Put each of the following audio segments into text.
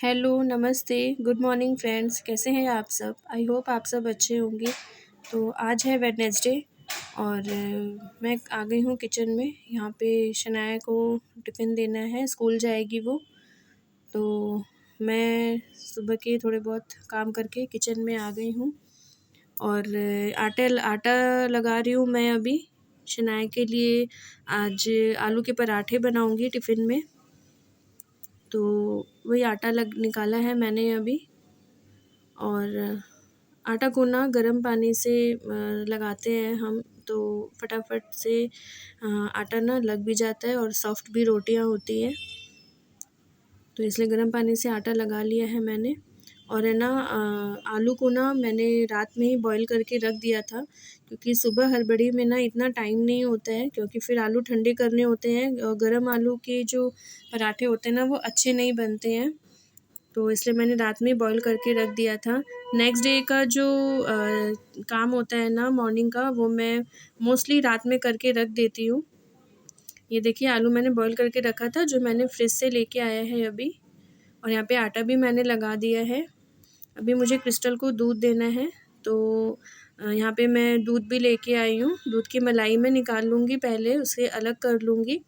Hello, नमस्ते, good morning friends, कैसे हैं आप सब? आई होप आप सब अच्छे होंगे। तो आज है वेडनेसडे और मैं आ गई हूँ किचन में। यहाँ पे शनाया को टिफ़िन देना है, स्कूल जाएगी वो। तो मैं सुबह के थोड़े बहुत काम करके किचन में आ गई हूँ और आटा लगा रही हूँ मैं अभी। शनाया के लिए आज आलू के पराठे बनाऊँगी टिफ़िन में। तो वही आटा लग निकाला है मैंने अभी और आटा को ना गर्म पानी से लगाते हैं हम तो फटाफट से आटा ना लग भी जाता है और सॉफ्ट भी रोटियां होती हैं। तो इसलिए गर्म पानी से आटा लगा लिया है मैंने। और है ना आलू को ना मैंने रात में ही बॉईल करके रख दिया था क्योंकि सुबह हड़बड़ी में ना इतना टाइम नहीं होता है, क्योंकि फिर आलू ठंडे करने होते हैं और गर्म आलू के जो पराठे होते हैं ना वो अच्छे नहीं बनते हैं। तो इसलिए मैंने रात में बॉईल करके रख दिया था। नेक्स्ट डे का जो काम होता है ना मॉर्निंग का, वो मैं मोस्टली रात में करके रख देती हूँ। ये देखिए आलू मैंने बॉईल करके रखा था जो मैंने फ्रिज से लेके आया है अभी। और यहाँ पे आटा भी मैंने लगा दिया है। अभी मुझे क्रिस्टल को दूध देना है तो यहाँ पे मैं दूध भी लेके आई हूँ। दूध की मलाई मैं निकाल लूँगी, पहले उसे अलग कर लूँगी।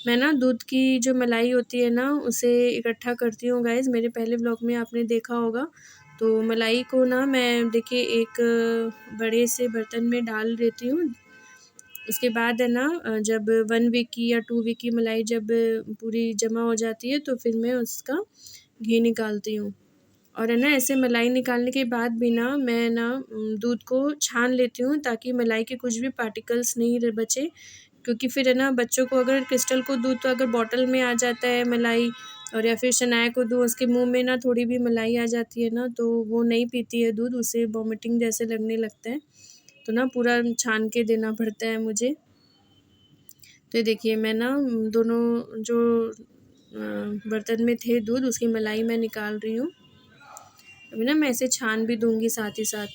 मैं ना दूध की जो मलाई होती है ना उसे इकट्ठा करती हूँ गाइज़, मेरे पहले व्लॉग में आपने देखा होगा। तो मलाई को ना मैं देखिए एक बड़े से बर्तन में डाल देती हूँ। उसके बाद है ना जब 1 वीक की या 2 वीक की मलाई जब पूरी जमा हो जाती है तो फिर मैं उसका घी निकालती हूँ। और है ना ऐसे मलाई निकालने के बाद भी ना मैं ना दूध को छान लेती हूँ ताकि मलाई के कुछ भी पार्टिकल्स नहीं बचे। क्योंकि फिर है ना बच्चों को अगर क्रिस्टल को दूँ तो अगर बॉटल में आ जाता है मलाई, और या फिर शनाया को दूँ उसके मुंह में ना थोड़ी भी मलाई आ जाती है ना तो वो नहीं पीती है दूध, उसे वॉमिटिंग जैसे लगने लगता है। तो ना पूरा छान के देना पड़ता है मुझे। तो ये देखिए मैं ना दोनों जो बर्तन में थे दूध उसकी मलाई मैं निकाल रही हूँ। अभी ना मैं इसे छान भी दूँगी साथ ही साथ।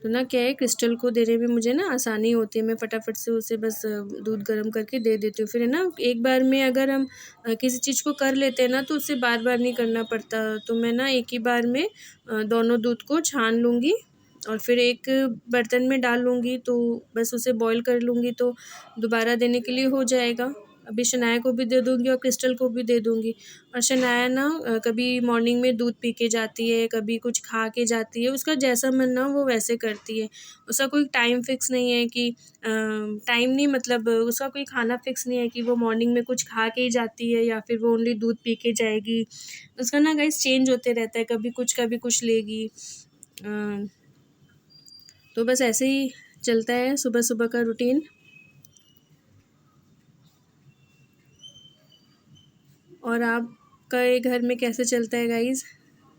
तो ना क्या है, क्रिस्टल को देने में मुझे ना आसानी होती है, मैं फटाफट से उसे बस दूध गर्म करके दे देती हूँ। फिर है ना एक बार में अगर हम किसी चीज़ को कर लेते हैं ना तो उसे बार-बार नहीं करना पड़ता। तो मैं ना एक ही बार में दोनों दूध को छान लूँगी और फिर एक बर्तन में डाल लूँगी, तो बस उसे बॉईल कर लूँगी तो दोबारा देने के लिए हो जाएगा। अभी शनाया को भी दे दूँगी और क्रिस्टल को भी दे दूँगी। और शनाया ना कभी मॉर्निंग में दूध पी के जाती है, कभी कुछ खा के जाती है, उसका जैसा मन ना वो वैसे करती है। उसका कोई टाइम फ़िक्स नहीं है कि टाइम नहीं, मतलब उसका कोई खाना फ़िक्स नहीं है कि वो मॉर्निंग में कुछ खा के ही जाती है या फिर वो ओनली दूध पी के जाएगी। उसका ना गाइस चेंज होते रहता है, कभी कुछ लेगी। अ, तो बस ऐसे ही चलता है सुबह-सुबह का रूटीन। और आपका ये घर में कैसे चलता है गाइज़?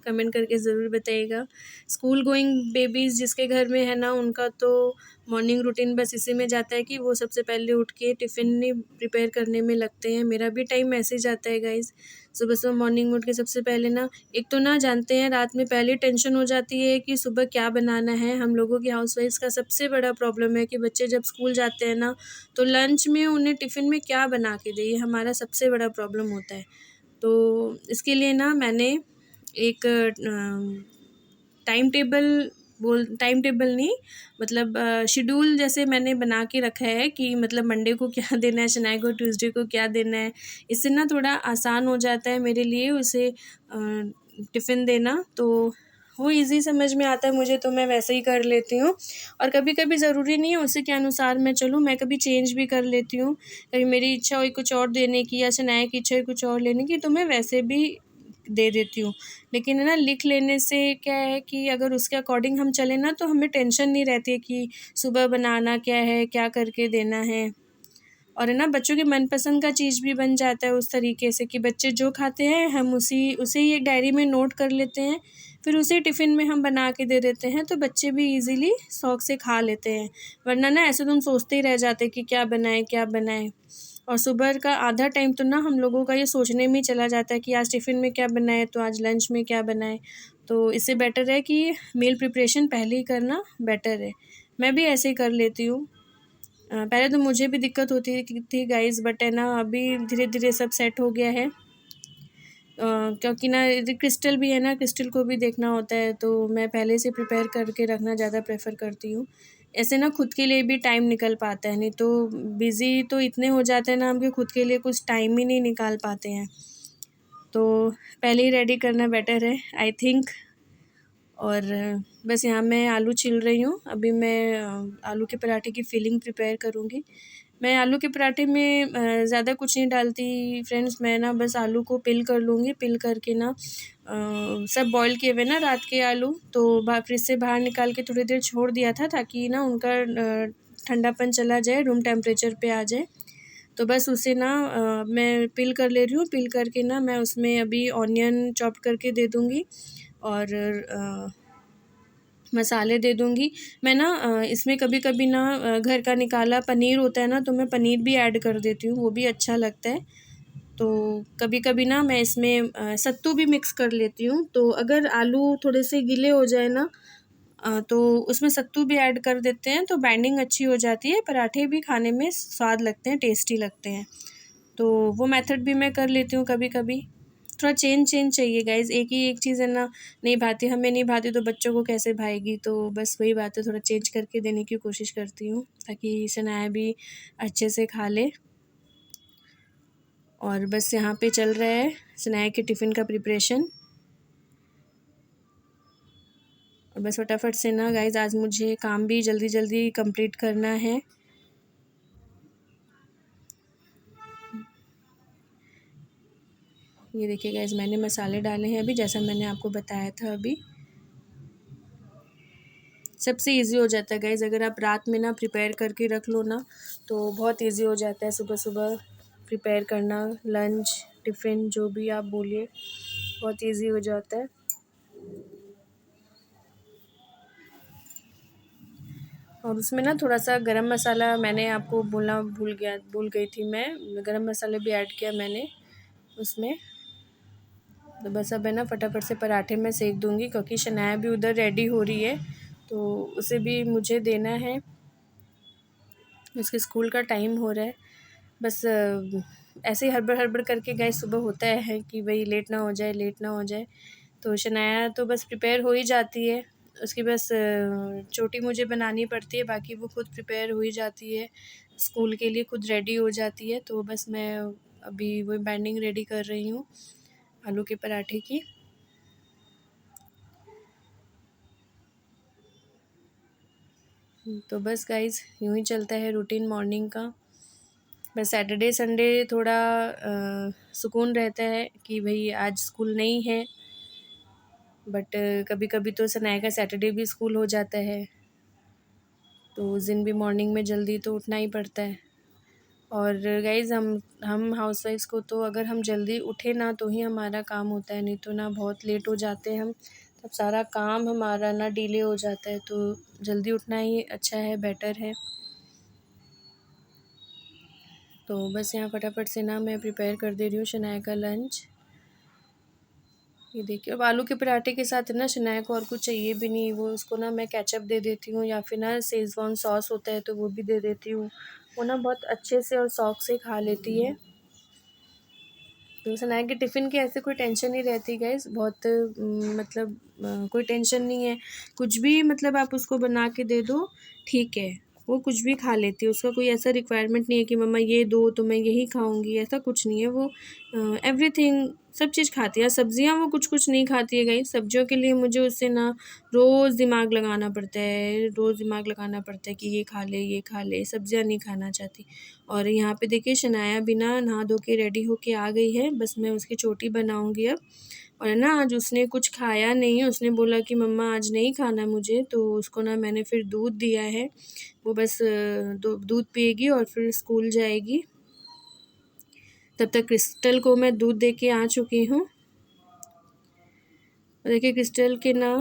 कमेंट करके ज़रूर बताइएगा। स्कूल गोइंग बेबीज़ जिसके घर में है ना, उनका तो मॉर्निंग रूटीन बस इसी में जाता है कि वो सबसे पहले उठ के टिफ़िन ही प्रिपेयर करने में लगते हैं। मेरा भी टाइम ऐसे ही जाता है गाइज़। सुबह-सुबह मॉर्निंग में उठ के सबसे पहले ना, एक तो ना जानते हैं रात में पहले टेंशन हो जाती है कि सुबह क्या बनाना है। हम लोगों की हाउसवाइफ़्स का सबसे बड़ा प्रॉब्लम है कि बच्चे जब स्कूल जाते हैं ना, तो लंच में उन्हें टिफ़िन में क्या बना के दें, ये हमारा सबसे बड़ा प्रॉब्लम होता है। तो इसके लिए ना मैंने एक टाइम टेबल नहीं, मतलब शेड्यूल जैसे मैंने बना के रखा है कि मतलब मंडे को क्या देना है, शनाया को ट्यूसडे को क्या देना है। इससे ना थोड़ा आसान हो जाता है मेरे लिए उसे टिफ़िन देना, तो वो ईज़ी समझ में आता है मुझे, तो मैं वैसे ही कर लेती हूँ। और कभी-कभी ज़रूरी नहीं है उसी के अनुसार मैं चलूँ, मैं कभी चेंज भी कर लेती हूँ। कभी मेरी इच्छा हुई कुछ और देने की या शनाया की इच्छा हुई कुछ और लेने की, तो मैं वैसे भी दे देती हूँ। लेकिन है ना लिख लेने से क्या है कि अगर उसके अकॉर्डिंग हम चलें ना तो हमें टेंशन नहीं रहती है कि सुबह बनाना क्या है, क्या करके देना है। और है ना बच्चों के मनपसंद का चीज़ भी बन जाता है उस तरीके से कि बच्चे जो खाते हैं हम उसे ही एक डायरी में नोट कर लेते हैं, फिर उसे टिफ़िन में हम बना के दे देते हैं तो बच्चे भी ईज़िली शौक से खा लेते हैं। वरना ना ऐसे तो हम सोचते ही रह जाते हैं कि क्या बनाएँ, क्या बनाएँ? और सुबह का आधा टाइम तो ना हम लोगों का ये सोचने में ही चला जाता है कि आज टिफ़िन में क्या बनाएँ, तो आज लंच में क्या बनाएँ? तो इससे बेटर है कि मील प्रिपरेशन पहले ही करना बेटर है। मैं भी ऐसे ही कर लेती हूँ। पहले तो मुझे भी दिक्कत होती थी गाइज़, बट है ना अभी धीरे-धीरे सब सेट हो गया है। क्योंकि ना क्रिस्टल भी है ना, क्रिस्टल को भी देखना होता है, तो मैं पहले से प्रिपेयर करके रखना ज़्यादा प्रेफर करती हूँ। ऐसे ना खुद के लिए भी टाइम निकल पाता है, नहीं तो बिज़ी तो इतने हो जाते हैं ना हम कि खुद के लिए कुछ टाइम ही नहीं निकाल पाते हैं। तो पहले ही रेडी करना बेटर है आई थिंक। और बस यहाँ मैं आलू छील रही हूँ। अभी मैं आलू के पराठे की फिलिंग प्रिपेयर करूँगी। मैं आलू के पराठे में ज़्यादा कुछ नहीं डालती फ्रेंड्स। मैं ना बस आलू को पिल कर लूँगी, पिल करके ना सब बॉईल किए हुए ना रात के आलू, तो फ्रिज से बाहर निकाल के थोड़ी देर छोड़ दिया था ताकि ना उनका ठंडापन चला जाए, रूम टेम्परेचर पे आ जाए। तो बस उसे ना मैं पिल कर ले रही हूँ। पिल करके ना मैं उसमें अभी ऑनियन चॉप करके दे दूँगी और मसाले दे दूँगी। मैं ना इसमें कभी-कभी ना घर का निकाला पनीर होता है ना, तो मैं पनीर भी ऐड कर देती हूँ, वो भी अच्छा लगता है। तो कभी-कभी ना मैं इसमें सत्तू भी मिक्स कर लेती हूँ। तो अगर आलू थोड़े से गीले हो जाए ना तो उसमें सत्तू भी ऐड कर देते हैं, तो बाइंडिंग अच्छी हो जाती है, पराठे भी खाने में स्वाद लगते हैं, टेस्टी लगते हैं। तो वो मेथड भी मैं कर लेती हूँ कभी-कभी। थोड़ा चेंज चाहिए गाइज़, एक ही एक चीज़ है ना नहीं भाती, हमें नहीं भाती तो बच्चों को कैसे भाएगी। तो बस वही बात है, थोड़ा चेंज करके देने की कोशिश करती हूँ ताकि शनाया भी अच्छे से खा ले। और बस यहाँ पे चल रहा है शनाया के टिफ़िन का प्रिपरेशन। और बस फटाफट से ना गाइज़ आज मुझे काम भी जल्दी-जल्दी कंप्लीट करना है। ये देखिए गाइज़ मैंने मसाले डाले हैं अभी, जैसा मैंने आपको बताया था अभी। सबसे ईज़ी हो जाता है गाइज़, अगर आप रात में ना प्रिपेयर करके रख लो ना, तो बहुत ईज़ी हो जाता है सुबह-सुबह प्रिपेयर करना, लंच, टिफ़िन जो भी आप बोलिए, बहुत ईज़ी हो जाता है। और उसमें ना थोड़ा-सा गरम मसाला मैंने आपको बोलना भूल गई थी मैं, गरम मसाला भी ऐड किया मैंने उसमें। तो बस अब है ना फटाफट से पराठे मैं सेक दूँगी क्योंकि शनाया भी उधर रेडी हो रही है, तो उसे भी मुझे देना है। उसके स्कूल का टाइम हो रहा है। बस ऐसे ही हड़बड़-हड़बड़ करके गाइस सुबह होता है कि भई लेट ना हो जाए, लेट ना हो जाए। तो शनाया तो बस प्रिपेयर हो ही जाती है। उसकी बस चोटी मुझे बनानी पड़ती है, बाकी वो खुद प्रिपेयर हो ही जाती है। स्कूल के लिए खुद रेडी हो जाती है, तो बस मैं अभी वही बाइंडिंग रेडी कर रही हूँ आलू के पराठे की। तो बस गाइस यूँ ही चलता है रूटीन मॉर्निंग का। बस सैटरडे संडे थोड़ा सुकून रहता है कि भई आज स्कूल नहीं है, बट कभी-कभी तो सनाया का सैटरडे भी स्कूल हो जाता है, तो उस दिन भी मॉर्निंग में जल्दी तो उठना ही पड़ता है। और गाइज़ हम हाउसवाइफ़्स को तो अगर हम जल्दी उठे ना तो ही हमारा काम होता है, नहीं तो ना बहुत लेट हो जाते हैं हम, तब सारा काम हमारा ना डिले हो जाता है। तो जल्दी उठना ही अच्छा है, बेटर है। तो बस यहाँ फटाफट से ना मैं प्रिपेयर कर दे रही हूँ शनाया का लंच। ये देखिए अब आलू के पराठे के साथ ना शनाया को और कुछ चाहिए भी नहीं, वो उसको ना मैं केचप दे देती हूँ या फिर ना शेज़वान सॉस होता है तो वो भी दे देती हूँ। वो ना बहुत अच्छे से और शौक़ से खा लेती है। तो शनाया के टिफ़िन की ऐसे कोई टेंशन नहीं रहती गाइज़, बहुत मतलब कोई टेंशन नहीं है। कुछ भी मतलब आप उसको बना के दे दो, ठीक है, वो कुछ भी खा लेती है। उसका कोई ऐसा रिक्वायरमेंट नहीं है कि मम्मा ये दो तो मैं यही खाऊँगी, ऐसा कुछ नहीं है। वो एवरीथिंग सब चीज़ खाती है। सब्ज़ियाँ वो कुछ-कुछ नहीं खाती है गाइज़, सब्जियों के लिए मुझे उससे ना रोज़ दिमाग लगाना पड़ता है, रोज़ दिमाग लगाना पड़ता है कि ये खा ले, सब्जियाँ नहीं खाना चाहती। और यहाँ पे देखिए शनाया भी ना नहा धो के रेडी होके आ गई है, बस मैं उसकी चोटी बनाऊँगी अब। और ना आज उसने कुछ खाया नहीं, उसने बोला कि मम्मा आज नहीं खाना मुझे, तो उसको ना मैंने फिर दूध दिया है। वो बस दूध पिएगी और फिर स्कूल जाएगी। तब तक क्रिस्टल को मैं दूध दे के आ चुकी हूँ। देखिए क्रिस्टल के ना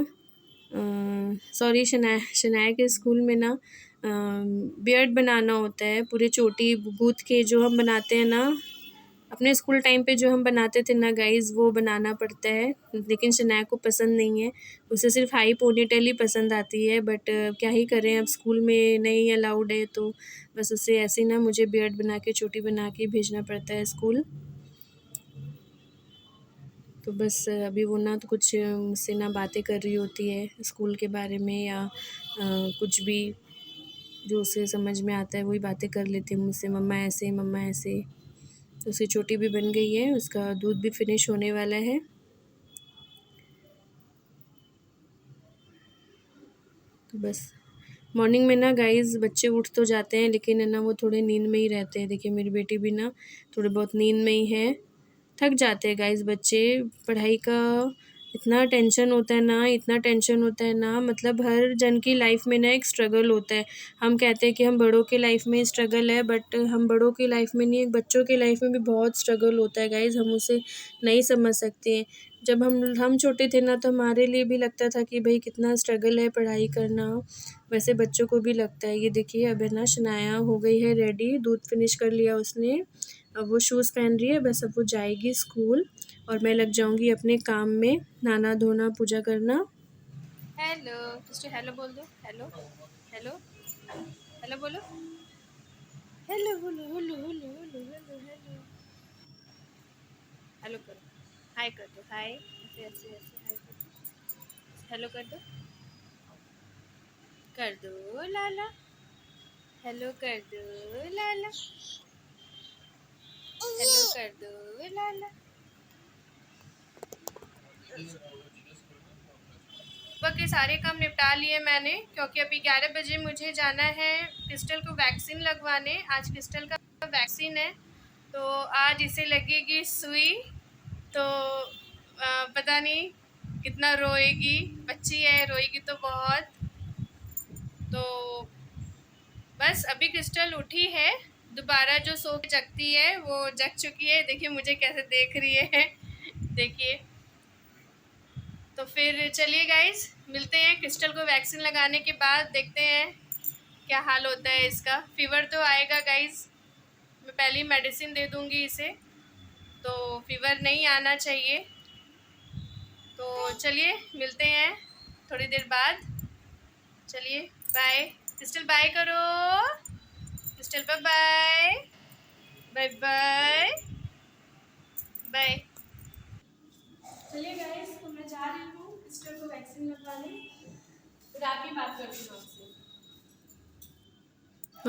सॉरी शनाया के स्कूल में ना बियर्ड बनाना होता है, पूरे चोटी गूँथ के जो हम बनाते हैं ना, अपने स्कूल टाइम पे जो हम बनाते थे ना गाइज़, वो बनाना पड़ता है। लेकिन शनाया को पसंद नहीं है, उसे सिर्फ़ हाई पोनीटेल ही पसंद आती है, बट क्या ही करें, अब स्कूल में नहीं अलाउड है, तो बस उसे ऐसे ही ना मुझे बियर्ड बना के, चोटी बना के भेजना पड़ता है स्कूल। तो बस अभी वो ना तो कुछ मुझसे ना बातें कर रही होती है स्कूल के बारे में या कुछ भी जो उसे समझ में आता है वही बातें कर लेती है मुझसे, मम्मा ऐसे मम्मा ऐसे। तो उसकी छोटी भी बन गई है, उसका दूध भी फिनिश होने वाला है। तो बस मॉर्निंग में ना गाइज़ बच्चे उठ तो जाते हैं लेकिन है ना वो थोड़े नींद में ही रहते हैं। देखिए मेरी बेटी भी ना थोड़े बहुत नींद में ही है। थक जाते हैं गाइज़ बच्चे, पढ़ाई का इतना टेंशन होता है ना, इतना टेंशन होता है ना, मतलब हर जन की लाइफ में ना एक स्ट्रगल होता है। हम कहते हैं कि हम बड़ों के लाइफ में स्ट्रगल है, बट हम बड़ों की लाइफ में नहीं, बच्चों की लाइफ में भी बहुत स्ट्रगल होता है गाइज़, हम उसे नहीं समझ सकते हैं। जब हम छोटे थे ना तो हमारे लिए भी लगता था कि भाई कितना स्ट्रगल है पढ़ाई करना, वैसे बच्चों को भी लगता है। ये देखिए अब है ना शनाया हो गई है रेडी, दूध फिनिश कर लिया उसने, अब वो शूज़ पहन रही है, बस अब वो जाएगी स्कूल और मैं लग जाऊंगी अपने काम में, नहाना धोना पूजा करना। हेलो सिस्टर, हेलो बोल दो, हेलो हेलो हेलो बोलो, हेलो बोलो, hello hello hello hello hello hello करो, हाय कर दो, हाय ऐसे ऐसे ऐसे हाय कर दो, हेलो कर दो लाला, हेलो कर दो लाला, हेलो कर दो लाला। सुबह के सारे काम निपटा लिए मैंने, क्योंकि अभी 11 बजे मुझे जाना है क्रिस्टल को वैक्सीन लगवाने। आज क्रिस्टल का वैक्सीन है, तो आज इसे लगेगी सुई। तो पता नहीं कितना रोएगी, बच्ची है रोएगी तो बहुत। तो बस अभी क्रिस्टल उठी है, दोबारा जो सो के जगती है वो जग चुकी है। देखिए मुझे कैसे देख रही है देखिए। तो फिर चलिए गाइस मिलते हैं क्रिस्टल को वैक्सीन लगाने के बाद, देखते हैं क्या हाल होता है इसका। फीवर तो आएगा गाइस, मैं पहले ही मेडिसिन दे दूंगी इसे, तो फीवर नहीं आना चाहिए। तो चलिए मिलते हैं थोड़ी देर बाद। चलिए बाय क्रिस्टल, बाय करो Crystal, bye bye, bye bye bye. चलिए गाइस तो मैं जा रही हूँ क्रिस्टल को वैक्सीन लगवाने, फिर आके बात करती हूँ आपसे।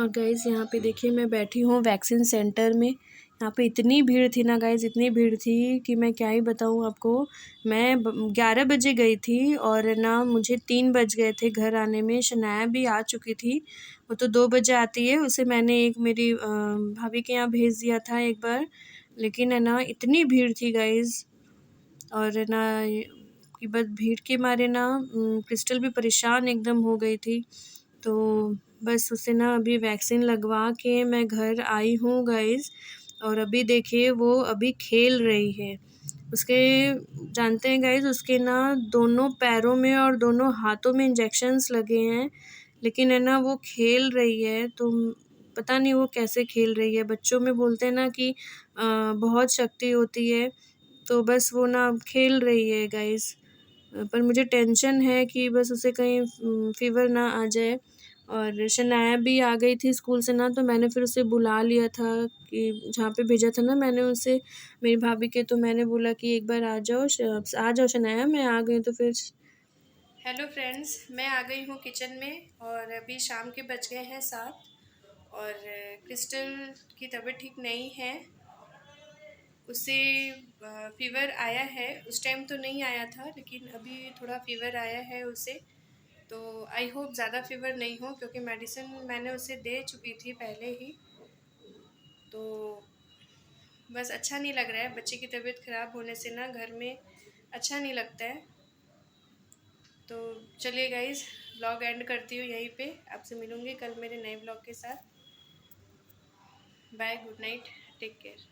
और गाइज़ यहाँ पे देखिए मैं बैठी हूँ वैक्सीन सेंटर में। यहाँ पे इतनी भीड़ थी ना गाइज़, इतनी भीड़ थी कि मैं क्या ही बताऊँ आपको। मैं 11 बजे गई थी और ना मुझे 3 बज गए थे घर आने में। शनाया भी आ चुकी थी, वो तो 2 बजे आती है, उसे मैंने एक मेरी भाभी के यहाँ भेज दिया था एक बार। लेकिन है ना इतनी भीड़ थी गाइज़, और है ना कि बस भीड़ के मारे ना क्रिस्टल भी परेशान एकदम हो गई थी। तो बस उसे ना अभी वैक्सीन लगवा के मैं घर आई हूँ गाइज़। और अभी देखिए वो अभी खेल रही है। उसके जानते हैं गाइज़, उसके ना दोनों पैरों में और दोनों हाथों में इंजेक्शंस लगे हैं, लेकिन है ना वो खेल रही है। तो पता नहीं वो कैसे खेल रही है। बच्चों में बोलते हैं ना कि बहुत शक्ति होती है, तो बस वो ना खेल रही है गाइज़। पर मुझे टेंशन है कि बस उसे कहीं फ़ीवर ना आ जाए। और शनाया भी आ गई थी स्कूल से ना, तो मैंने फिर उसे बुला लिया था कि जहाँ पे भेजा था ना मैंने उसे, मेरी भाभी के, तो मैंने बोला कि एक बार आ जाओ शनाया, मैं आ गई तो फिर। हेलो फ्रेंड्स, मैं आ गई हूँ किचन में और अभी शाम के बज गए हैं 7 और क्रिस्टल की तबीयत ठीक नहीं है। उसे फ़ीवर आया है, उस टाइम तो नहीं आया था लेकिन अभी थोड़ा फ़ीवर आया है उसे। तो आई होप ज़्यादा फ़ीवर नहीं हो, क्योंकि मेडिसिन मैंने उसे दे चुकी थी पहले ही। तो बस अच्छा नहीं लग रहा है, बच्चे की तबीयत ख़राब होने से ना घर में अच्छा नहीं लगता है। तो चलिए गाइज़ व्लॉग एंड करती हूँ यहीं पे, आपसे मिलूँगी कल मेरे नए व्लॉग के साथ। Bye, good night, take care.